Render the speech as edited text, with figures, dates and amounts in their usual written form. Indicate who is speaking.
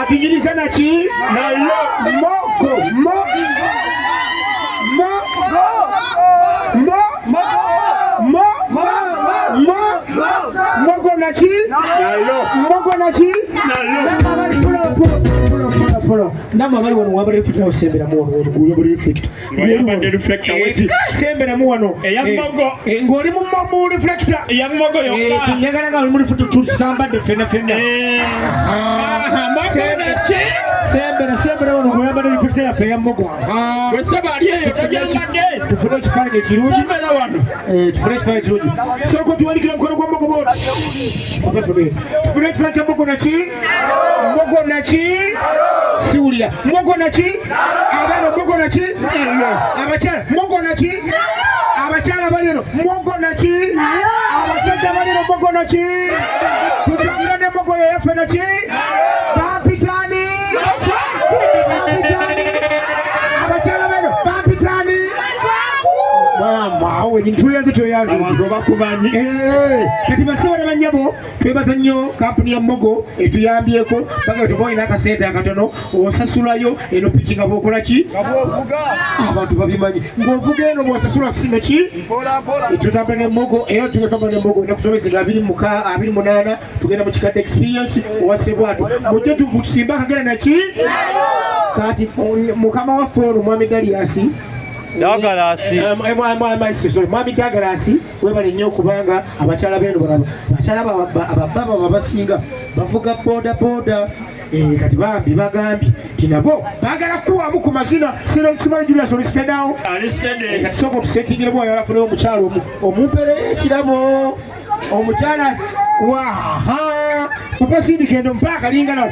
Speaker 1: atinyiriza naki mogo mogo naki mogo naki nama bali wano wabali reflect na sembera mu wano uyo bali reflect
Speaker 2: wabali reflect aweti
Speaker 1: sembera mu wano
Speaker 2: mogo
Speaker 1: ngoli mu reflector
Speaker 2: ya mogo yokka
Speaker 1: nyagala nga mu reflect tusamba de fena sembera wano ngo wabali reflector ya feya mogo
Speaker 2: wesaba ali eyo tajambadde
Speaker 1: tufune ekifaananyi ekirungi
Speaker 2: sembera wano
Speaker 1: tufune ekifaananyi ekirungi soko tuwanikira mukono gwa mogo boti tufune ekifaananyi kya mogo naki siwulira mogo naki abaana mogo naki abakyala mogo naki abakyala bali eno mogo naki abasajja bali eno mogo naki tutambula ne mogo yo yaffe naki bampitaani abakyala beno bampitaani awe ntuyanze toyanze
Speaker 2: bakubanyi
Speaker 1: kati basaba ne banyabo twebaza nnyo kampuni ya mogo etuyambyeko baga tuboyina akasente akatono osasulayo eno piki nga bwokola ki abantu babimanyi ng'ovuga eno bwosasula sinaki tutambula ne mogo era tugekambula ne mogo nakusomesega 28 tugenda mu kikadde experience owasebwato mujje tusimba akagenda naki kati mukama waffe ono mwami Daliasi
Speaker 3: Dagalasi
Speaker 1: mwami Dagalasi webale nnyo okubanga abakyala beno balaba abakyala abababa babasinga bavuga boda kati bambi bagambye tinabo bagala kuwamu ku mazina Simon Julius Olistedao kati sooka otusetingire bwoyo alafuneyo omukyala omumpere ekirabo omukyala waha upasindika endo mpaka lingana